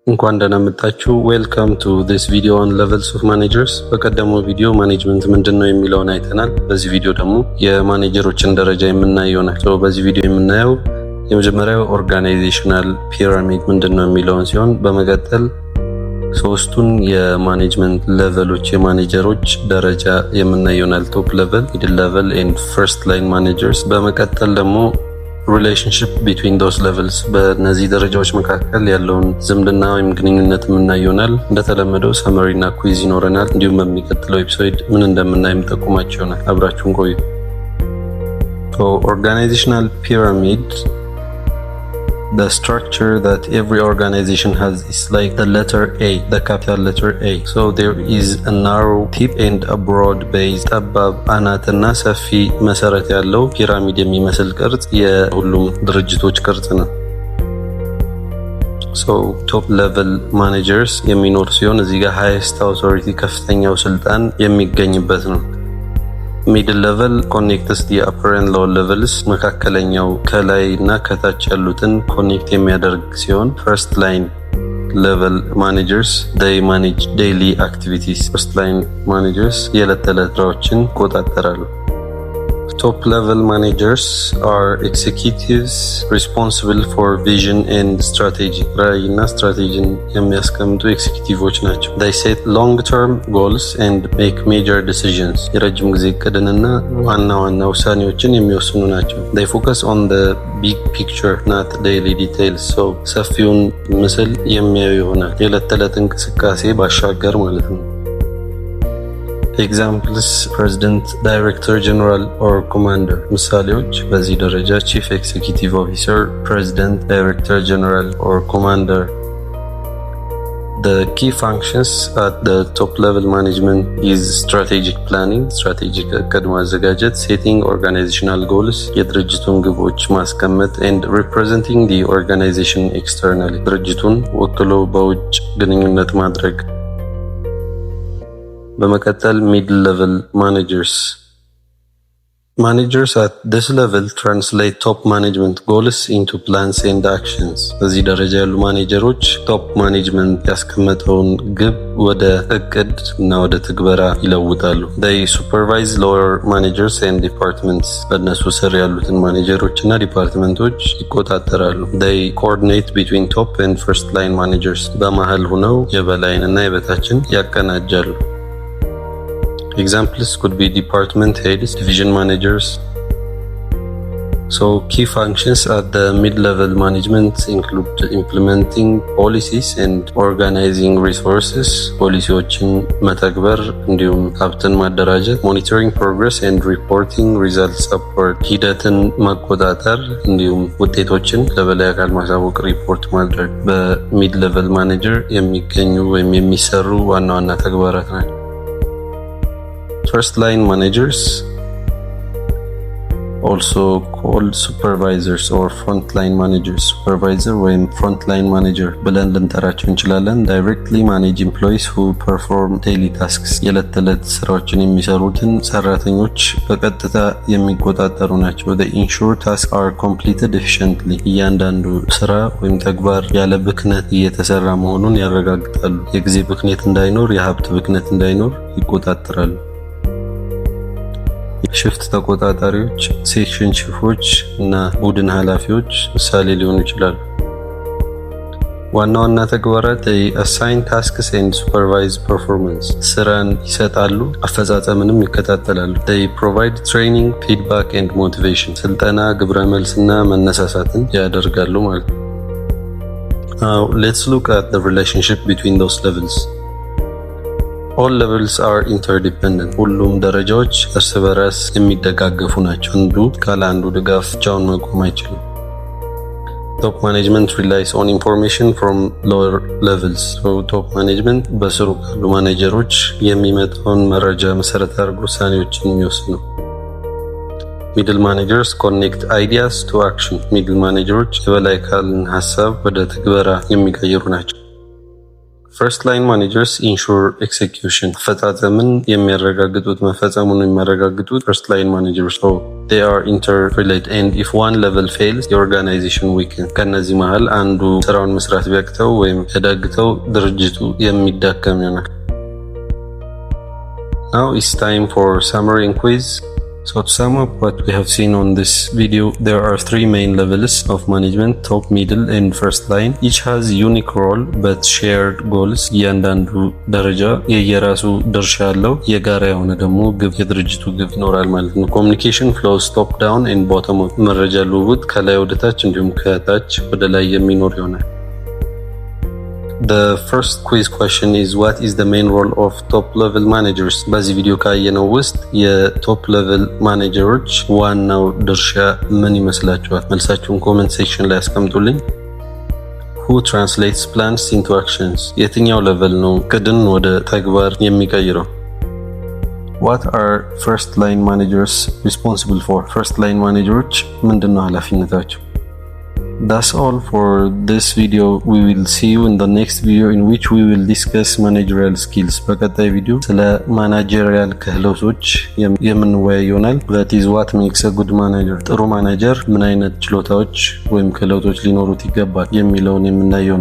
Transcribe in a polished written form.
እንኳን ደህና መጣችሁ። ዌልካም ቱ ዲስ ቪዲዮ ኦን ሌቨልስ ኦፍ ማኔጀርስ። በቀደመው ቪዲዮ ማኔጅመንት ምንድነው የሚለውን አይተናል። በዚህ ቪዲዮ ደግሞ የማኔጀሮችን ደረጃ የምናየው ነው። በዚህ ቪዲዮ የምናየው የመጀመሪያው ኦርጋናይዜሽናል ፒራሚድ ምንድነው የሚለውን ሲሆን በመቀጠል ሶስቱን የማኔጅመንት ሌቨሎች የማኔጀሮች ደረጃ የምናየው ነው። ቶፕ ሌቨል፣ ሚድል ሌቨል ኤንድ ፈርስት ላይን ማኔጀርስ። በመቀጠል ደግሞ ሪሌሽንሺፕ ቢትዊን ዶስ ሌቨልስ በእነዚህ ደረጃዎች መካከል ያለውን ዝምድና ወይም ግንኙነት የምናየው ይሆናል። እንደተለመደው ሰመሪ እና ኩዊዝ ይኖረናል። እንዲሁም በሚቀጥለው ኤፒሶድ ምን እንደምናይ የምጠቁማችሁ ይሆናል። አብራችሁን ቆዩ። ኦርጋናይዜሽናል ፒራሚድ, the structure that every organization has is like the letter A, the capital letter A. So there is a narrow tip and a broad base. ጠባብ አናትና ሰፊ መሰረት ያለው ፒራሚድ የሚመስል ቅርጽ የሁሉም ድርጅቶች ቅርጽ ነው። So top level managers የሚኖር ሲሆን እዚህ ጋር highest authority ከፍተኛው ስልጣን የሚገኝበት ነው። ሚድል ሌቨል ኮኔክትስ ዲ አፐር ኤንድ ሎወር ሌቨልስ መካከለኛው ከላይ እና ከታች ያሉትን ኮኔክት የሚያደርግ ሲሆን ፈርስት ላይን ሌቨል ማኔጀርስ they manage daily activities. ፈርስት ላይን ማኔጀርስ የዕለት ተዕለት ስራዎችን ይቆጣጠራሉ። Top level managers are executives responsible for vision and strategy. ራዕይና ስትራቴጂን የሚያስቀምጡ ኤክሲኪዩቲቮች ናቸው። They set long-term goals and make major decisions. የረጅም ጊዜ እቅድንና ዋና ውሳኔዎችን የሚወስኑ ናቸው። They focus on the big picture, not daily details. So ሰፊውን ምስል የሚያዩ ይሆናል። የዕለት ተዕለት እንቅስቃሴ ባሻገር ማለት ነው። Examples: President, Director General or Commander. ምሳሌዎች በዚህ ደረጃ Chief Executive Officer, President, Director General or Commander. The key functions at the top level management is strategic planning, strategic እቅድ ማዘጋጀት, setting organizational goals, የድርጅቱን ግቦች ማስቀመጥ, and representing the organization externally. ድርጅቱን ወክሎ በውጭ ግንኙነት ማድረግ። በመቀጠል ሚድል ሌቨል managers at this level translate top management goals into plans and actions. በዚህ ደረጃ ያሉ ማኔጀሮች ቶፕ ማኔጅመንት ያስቀመጠውን ግብ ወደ እቅድ እና ወደ ትግበራ ይለውጣሉ። they supervise lower managers and departments. በእነሱ ስር ያሉትን ማኔጀሮች እና ዲፓርትመንቶች ይቆጣጠራሉ። they coordinate between top and first line managers. በመሃል ሆነው የበላይን እና የበታችን ያቀናጃሉ። Examples could be department heads, division managers. So key functions at the mid-level management include implementing policies and organizing resources. ፖሊሲዎችን መተግበር እንዲሁም ሀብትን ማደራጀት, monitoring progress and reporting results upward. ሂደትን መቆጣጠር እንዲሁም ውጤቶችን ለበላይ አካል ማሳወቅ ሪፖርት ማድረግ በሚድ-level ማኔጀር የሚገኙ ወይም የሚሰሩ ዋና ዋና ተግባራት ናቸው። First line managers, also called supervisors or front line managers. Supervisor ወይም front line manager ብለን ልንጠራቸው እንችላለን። Directly manage employees who perform daily tasks. የዕለት ተዕለት ስራዎችን የሚሰሩትን ሰራተኞች በቀጥታ የሚቆጣጠሩ ናቸው። They ensure tasks are completed efficiently. እያንዳንዱ ስራ ወይም ተግባር ያለ ብክነት እየተሰራ መሆኑን ያረጋግጣሉ። የጊዜ ብክነት እንዳይኖር፣ የሀብት ብክነት እንዳይኖር ይቆጣጠራሉ። ሽፍት ተቆጣጣሪዎች፣ ሴክሽን ቺፎች እና ቡድን ኃላፊዎች ምሳሌ ሊሆኑ ይችላሉ። ዋና ዋና ተግባራት assign tasks and supervise performance. ስራን ይሰጣሉ፣ አፈጻጸምንም ይከታተላሉ። they provide training, feedback and motivation. ስልጠና፣ ግብረ መልስና መነሳሳትን ያደርጋሉ ማለት ነው። Now let's look at the relationship between those levels. All levels are interdependent. ሁሉም ደረጃዎች እርስ በራስ የሚደጋገፉ ናቸው። አንዱ ካለ አንዱ ድጋፍ ብቻውን መቆም አይችልም። Top management relies on information from lower levels. So top management በስሩ ካሉ ማኔጀሮች የሚመጣውን መረጃ መሰረት አድርጎ ውሳኔዎችን የሚወስኑ። Middle managers connect ideas to action. Middle managers የበላይ አካልን ሀሳብ ወደ ትግበራ የሚቀይሩ ናቸው። First line managers ensure execution. አፈጻጸምን የሚያረጋግጡት መፈጸሙን የሚያረጋግጡት first line managers so they are interrelated and if one level fails the organization weakens. ከነዚህ መሃል አንዱ ስራውን መስራት ቢያቅተው ወይም ያዳግተው ድርጅቱ የሚዳከም ይሆናል። Now it's time for summary and quiz. So to sum up what we have seen on this video, there are 3 main levels of management: top, middle and first line. Each has unique role but shared goals. እያንዳንዱ ደረጃ የየራሱ ድርሻ አለው። የጋራ የሆነ ደግሞ ግብ የድርጅቱ ግብ ይኖራል ማለት ነው። Communication flows top down and bottom up. መረጃ ልውውጥ ከላይ ወደ ታች እንዲሁም ከታች ወደ ላይ የሚኖር ይሆናል። The first quiz question is what is the main role of top level managers? በዚህ ቪዲዮ ካየነው ውስጥ የቶፕ ሌቨል ማኔጀሮች ዋናው ድርሻ ምን ይመስላችኋል? መልሳችሁን ኮሜንት ሴክሽን ላይ አስቀምጡልኝ። Who translates plans into actions? የትኛው ሌቨል ነው እቅድን ወደ ተግባር የሚቀይረው? What are first line managers responsible for? First line managers ምንድነው ኃላፊነታቸው? That's all for this video. We will see you in the next video in which we will discuss managerial skills. በቀጣይ ቪዲዮ ስለ ማናጀሪያል ክህሎቶች የምንወያይ ይሆናል። That is what makes a good manager. ጥሩ ማናጀር ምን አይነት ችሎታዎች ወይም ክህሎቶች ሊኖሩት ይገባል የሚለውን የምናየው